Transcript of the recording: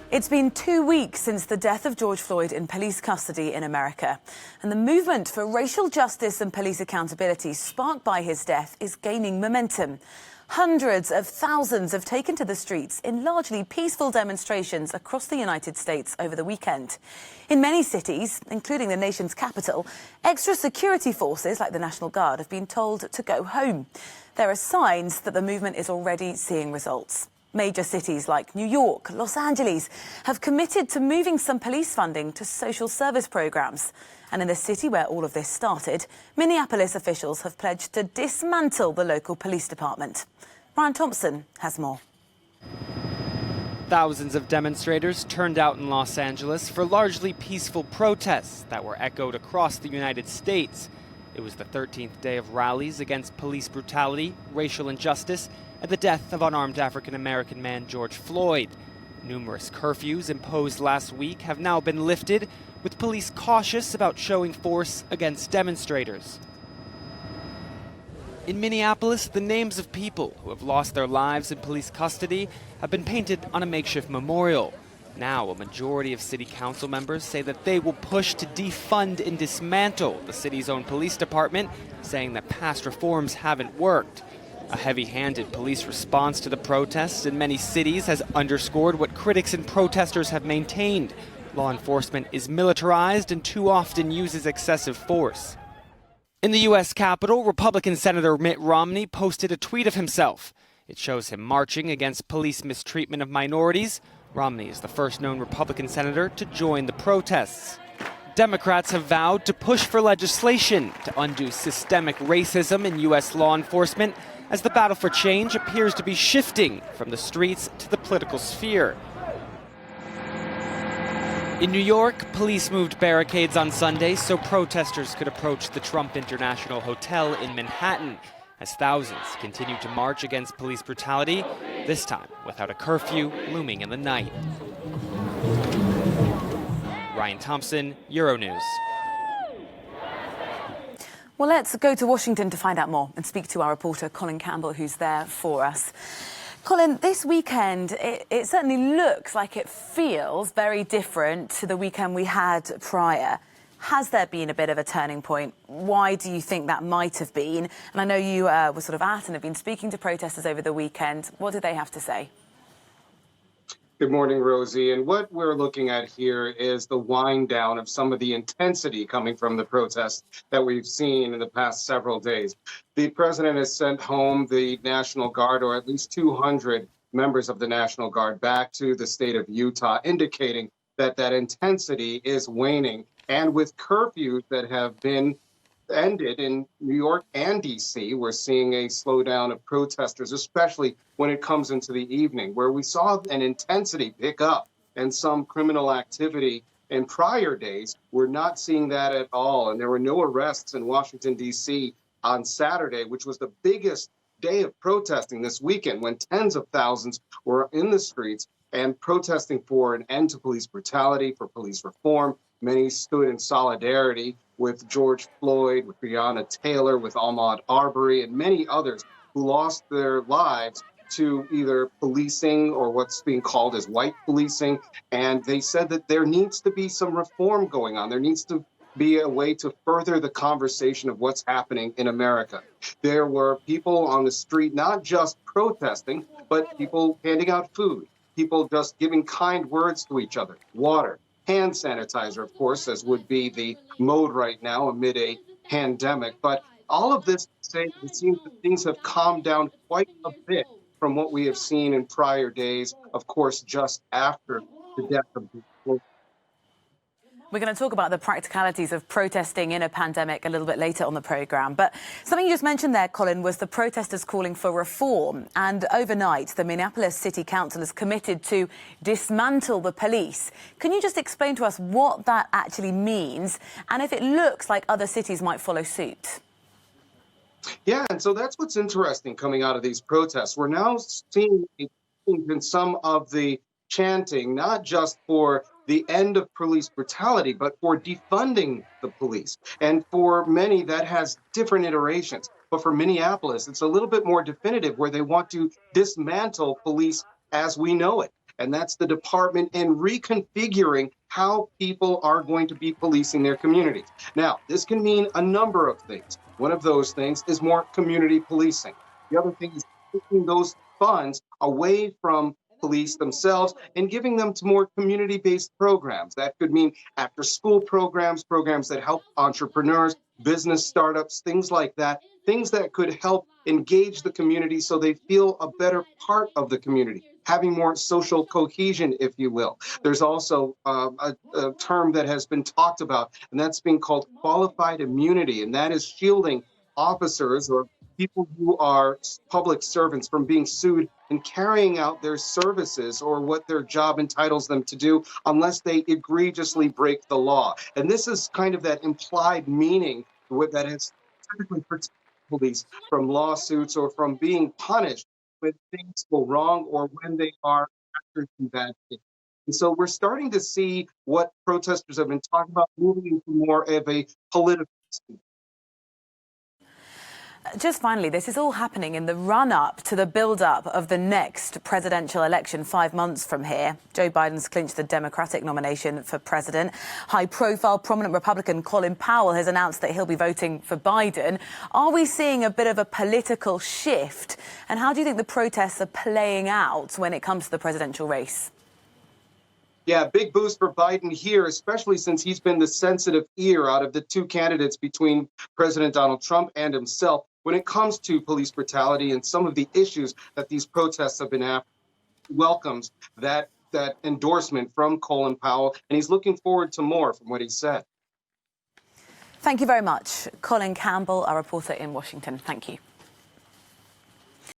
It's been 2 weeks since the death of George Floyd in police custody in America. And the movement for racial justice and police accountability sparked by his death is gaining momentum. Hundreds of thousands have taken to the streets in largely peaceful demonstrations across the United States over the weekend. In many cities, including the nation's capital, extra security forces like the National Guard have been told to go home. There are signs that the movement is already seeing results. Major cities like New York, Los Angeles have committed to moving some police funding to social service programs. And in the city where all of this started, Minneapolis officials have pledged to dismantle the local police department. Ryan Thompson has more. Thousands of demonstrators turned out in Los Angeles for largely peaceful protests that were echoed across the United States. It was the 13th day of rallies against police brutality, racial injustice, and the death of unarmed African-American man George Floyd. Numerous curfews imposed last week have now been lifted, with police cautious about showing force against demonstrators. In Minneapolis, the names of people who have lost their lives in police custody have been painted on a makeshift memorial. Now, a majority of city council members say that they will push to defund and dismantle the city's own police department, saying that past reforms haven't worked. A heavy-handed police response to the protests in many cities has underscored what critics and protesters have maintained. Law enforcement is militarized and too often uses excessive force. In the U.S. Capitol, Republican Senator Mitt Romney posted a tweet of himself. It shows him marching against police mistreatment of minorities. Romney is the first known Republican senator to join the protests. Democrats have vowed to push for legislation to undo systemic racism in U.S. law enforcement as the battle for change appears to be shifting from the streets to the political sphere. In New York, police moved barricades on Sunday so protesters could approach the Trump International Hotel in Manhattan as thousands continue to march against police brutality, this time without a curfew looming in the night. Ryan Thompson, Euronews. Well, let's go to Washington to find out more and speak to our reporter, Colin Campbell, who's there for us. Colin, this weekend, it certainly looks like it feels very different to the weekend we had prior. Has there been a bit of a turning point? Why do you think that might have been? And I know you were sort of at and have been speaking to protesters over the weekend. What did they have to say? Good morning, Rosie. And what we're looking at here is the wind down of some of the intensity coming from the protests that we've seen in the past several days. The president has sent home the National Guard, or at least 200 members of the National Guard, back to the state of Utah, indicating that that intensity is waning. And with curfews that have been ended in New York and D.C., we're seeing a slowdown of protesters, especially when it comes into the evening, where we saw an intensity pick up and some criminal activity in prior days. We're not seeing that at all. And there were no arrests in Washington, D.C. on Saturday, which was the biggest day of protesting this weekend, when tens of thousands were in the streets and protesting for an end to police brutality, for police reform. Many stood in solidarity with George Floyd, with Breonna Taylor, with Ahmaud Arbery, and many others who lost their lives to either policing or what's being called as white policing. And they said that there needs to be some reform going on. There needs to be a way to further the conversation of what's happening in America. There were people on the street, not just protesting, but people handing out food, people just giving kind words to each other, water, hand sanitizer, of course, as would be the mode right now amid a pandemic. But all of this to say, it seems that things have calmed down quite a bit from what we have seen in prior days, of course, just after the death of Floyd. We're going to talk about the practicalities of protesting in a pandemic a little bit later on the programme. But something you just mentioned there, Colin, was the protesters calling for reform. And overnight, the Minneapolis City Council has committed to dismantle the police. Can you just explain to us what that actually means and if it looks like other cities might follow suit? Yeah, and so that's what's interesting coming out of these protests. We're now seeing in some of the chanting, not just for the end of police brutality, but for defunding the police. And for many, that has different iterations. But for Minneapolis, it's a little bit more definitive, where they want to dismantle police as we know it. and that's the department, and reconfiguring how people are going to be policing their communities. Now, this can mean a number of things. One of those things is more community policing. The other thing is taking those funds away from police themselves and giving them to more community-based programs. That could mean after-school programs, programs that help entrepreneurs, business startups, things like that, things that could help engage the community so they feel a better part of the community, having more social cohesion, if you will. There's also a term that has been talked about, and that's being called qualified immunity, and that is shielding officers or people who are public servants from being sued and carrying out their services or what their job entitles them to do unless they egregiously break the law. And this is kind of that implied meaning that has typically protected police from lawsuits or from being punished when things go wrong or when they are after some bad things. And so we're starting to see what protesters have been talking about, moving into more of a political system. Just finally, this is all happening in the run-up to the build-up of the next presidential election 5 months from here. Joe Biden's clinched the Democratic nomination for president. High-profile, prominent Republican Colin Powell has announced that he'll be voting for Biden. Are we seeing a bit of a political shift? And how do you think the protests are playing out when it comes to the presidential race? Yeah, big boost for Biden here, especially since he's been the sensitive ear out of the two candidates between President Donald Trump and himself when it comes to police brutality and some of the issues that these protests have been after. He welcomes that endorsement from Colin Powell, and he's looking forward to more from what he said. Thank you very much. Colin Campbell, our reporter in Washington. Thank you.